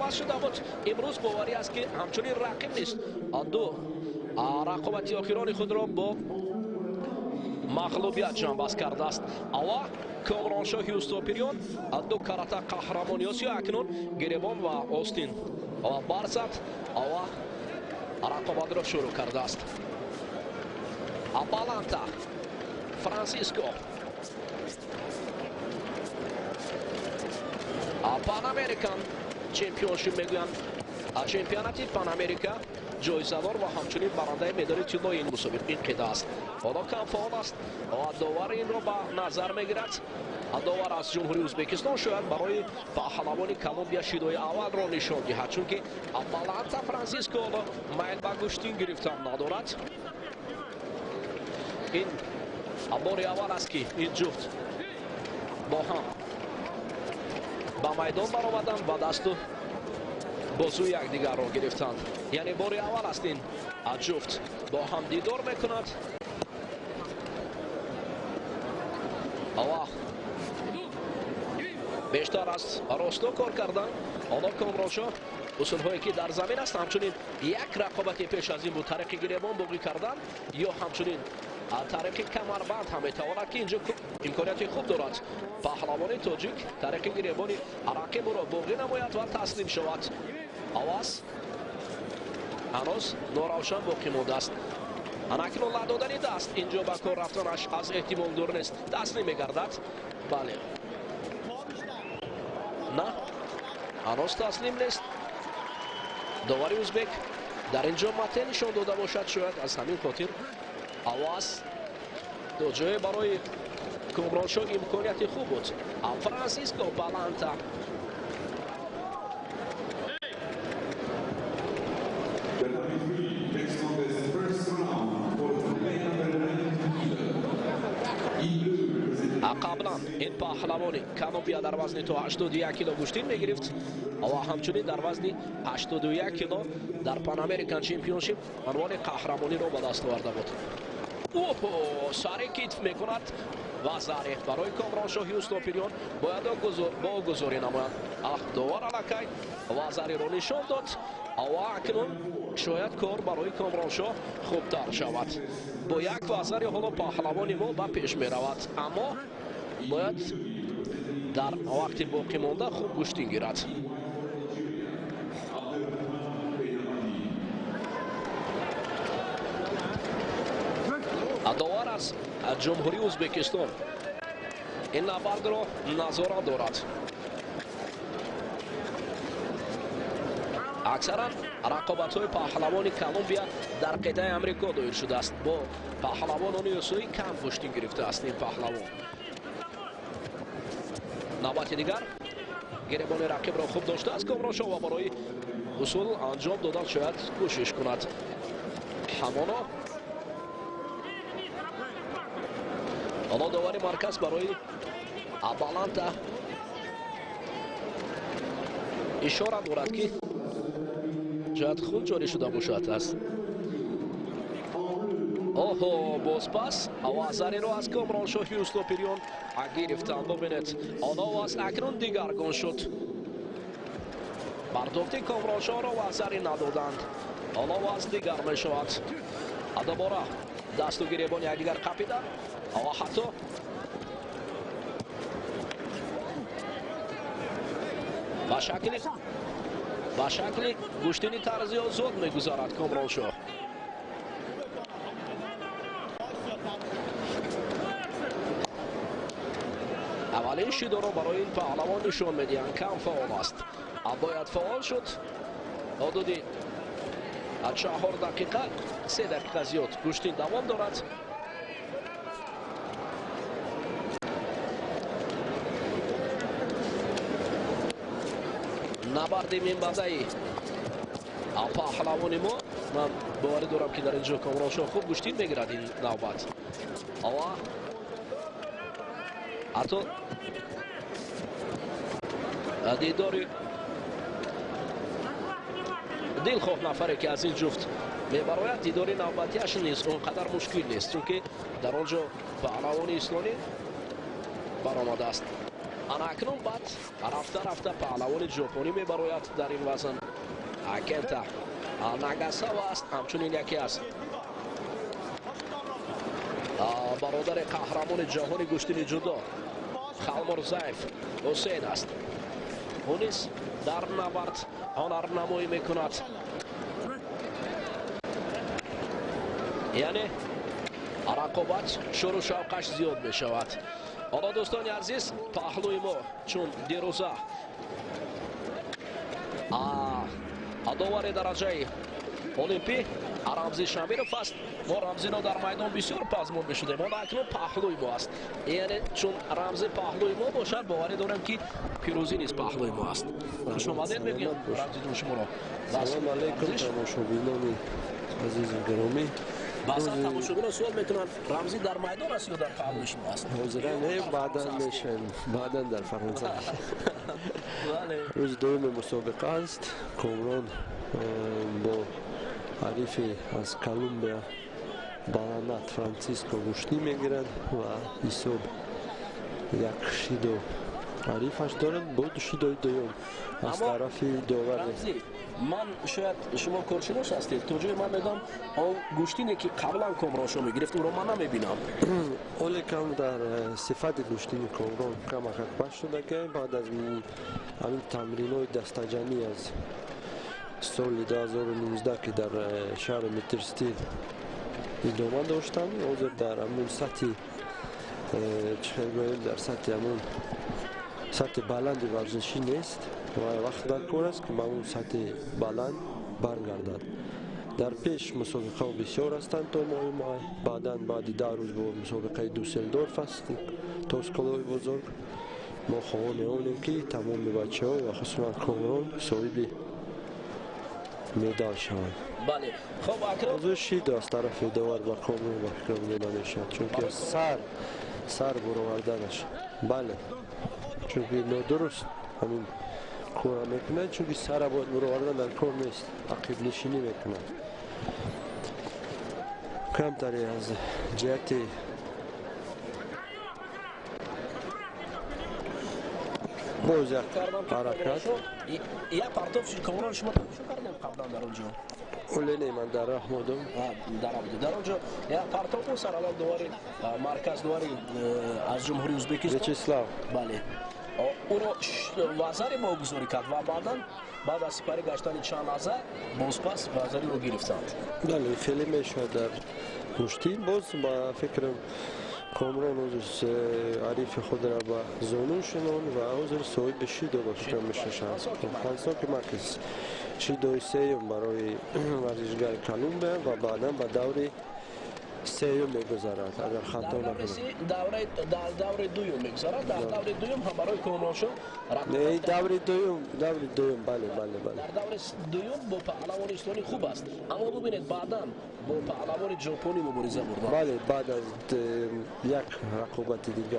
عوض شده بود. امروز باوری است که همچنین رقیب نیست. دو رقابت آخران خود را با مغلوبیت جنبش کرده است. اوا کامرانشاه هیوستوپریون دو карата قهرمانی آسیا اکنون گریبان و آستین و بارزد اوا رقابت را شروع کرده است. بالانتا فرانسیسکو پان امریکان چمپیونشیپ میگویند. چمپیوناتی پان امریکا جایزه‌دار و همچنین برنده مدال طلای این مسابقه این قطعه است. حالا کم فعال است و داور این را به نظر میگیرد. داور از جمهوری ازبکستان شاید برای پهلوان کلمبیا شیدای اول را نشان دهد، چون که بالانتا فرانسیسکو میل به گشتین گرفتن ندارد. این بار اول است که این جفت با هم به میدان برآمدند و دست و بازو یکدیگر را گرفتند. یعنی بار اول است این جفت با هم دیدار میکند. بیشتر از راستا کار کردن. حالا کامرانشاه اصولهایی که در زمین است همچنین یک رقابت پیش از این بود طریق گریبان باقی کردن یا همچنین طریق کمربند هم میتواند که اینجا امکانیت خوب دارد پهلوان تاجیک طریق گریبان رقیب را باقی نماید و تسلیم شود. آواز هنوز ناروشن باقی مانده است. اکنون لدادن دست اینجا به کار رفتنش از احتمال دور نیست. تسلیم میگردد. بله نه هنوز تسلیم نیست. داوری ازبک در اینجا مته نشان داده باشد. شاید از همین خاطر آواز دو جای برای کامرانشاه امکانیت خوب بود. فرانسیسکو بالانتا قبلا این پهلوانی کلمبیا در وزن تا 81 کیلو گوشتین میگرفت و همچنین در وزن 81 کیلو در پان امریکان چمپیونشیپ عنوان قهرمانی را به دست آورده بود. سر کتف میکند و ضریح برای کامرانشاه هیوستوپریون باید گذاری نماید. داور علاکی و ضریح را نشان داد و اکنون شاید کار برای کامرانشاه خوبتر شود. با یک وزری حالا پهلوانی ما به پیش می رود، اما باید در وقت باقی مانده خوب گوشتین گیرد. داور از جمهوری ازبکستان این نبرد را نظارت دارد. اکثرا رقابت های پهلوان کلمبیا در قطعه امریکا دایر شده است. با پهلوانان آسیایی کم گوشتین گرفته است این پهلوان. نوبت دیگر گریبان رقیب را خوب داشته است کامرانشاه و برای اصول انجام دادن شاید کوشش کند. همانا حالا داوری مرکز برای بالانتا اشاره دارد که شاید خون جاری شده باشد است. باز پس آوازاری را از کامرانشاه هیوستوپریون گرفتند. ببینید آواز اکنون دیگرگون شد. برداشت کامرانشاه را آوازاری ندادند. آواز دیگر می شود. دوباره دست و گریبان یکدیگر قاپیدند و حتی به شکل گوشتین طرزی آزاد میگذارد کامرانشاه. اولین شیدا را برای این پهلوان نشان میدهند کم فعال است. باید فعال شد. حدودی 4 دقیقه 3 دقیقه زیاد گوشتین دوام دارد. نبرد منبعی پهلوان ما من باوری دارم که در اینجا کامرانشاه خوب گوشتین میگیرد این نوبت. حتی دیداری دلخواه نفره که از این جفت میبراید دیداری نوبتیش نیست اونقدر مشکل نیست، چون که در آنجا پهلوان اسلامی برآمده است. اکنون بعد رفته پهلوان ژاپنی میبراید در این وزن کنتا ناگاساوا است. همچنین یکی است برادر قهرمان جهان گشتین جودو خالمرزاєв حسین است. او نیز در نبرد هنرنمایی میکند. یعنی رقابت شروع شوقش زیاد می شود. حالا دوستان عزیز پهلوی ما چون دیروزه داور درجه المپی رمزی شاملوف است. ما رمزی را در میدان بسیار پزمون میشده. ما اکنون پهلوی ما است. یعنی چون رمزی پهلوی ما باشد باوری دارم که پیروزی نیز پهلوی ما است. خوش آمدید میگم رمزی دون شما را. سلام علیکم تماشابینان عزیز و گرامی. بازم تماشاگران سوال میکنن رمزی در میدان است یا در پهلوی شما است؟ حاضرا نه بعدا میشن بعدا در فرانسه. روز دوم مسابقه است. کامران با حریف از کلمبیا بالانات فرانسیسکو گشتی میگیرد و حساب یک شیدو حریفش دارد با دو شیدوی دوم از طرف داور. من شاید شما کارشناس هستید. تو جای من میدم آن گوشتینه که قبلا کامران شما میگرفت او را من نمیبینم. ولی کم در صفت گوشتین کامران کمک پاش شده که بعد از همین تمرین‌های دستجمعی از سال 2019 که در شهر مترستیل ادامه داشتم، حاضر در همون سطح در سطح همون سطح بلند ورزشی نیست و وقت در کار است که به اون سطح بلند برگردد. در پیش مسابقه بسیار هستند تا ماه بعدا بعد 10 روز با مسابقه دوسلدورف است تا اسکالای بزرگ. ما خواهان می‌آوریم که تمام بچه ها و خصوصا کامران صاحب مدال شوند. بله خب اکرم از شید از طرف داور با کامران با فکر می‌دانه شد چون که سر برآوردنش بله چون که نادرست همین کار میکنه چون که سر باید برآوردن در کار نیست عقب نشینی میکنه. کمتری از جهت باز یک حرکت یک پرتاب کامران شما تماشا کردیم قبلا در اونجا؟ اولی نه من در راه بودم. در اونجا یک پرتاب سر الان دواری مرکز دواری از جمهوری ازبکستان ویچسلاو بله او را وزاری ما گذاری کرد و بعد از سپری گشتن چند لحظه بازپس وزاری رو گرفتند. بله خیلی میشود در گشتین باز با فکرم کامران از عریف خود را با زانو شنون و حاضر صاحب شیدو با فکرم میششند. خانسا که مرکز شیدوی سیم برای ورزشگر کلمبیا و بعدا به دور سیم میگذارد اگر خطا نکنم. دور دوم میگذارد. در دور دوم هم برای کامران شد. نه دور دوم بله. در دور دوم با پهلوان استانی خوب است اما ببینید بعدا با پهلوان ژاپنی مبارزه برد. بله بعد از یک رقابت دیگر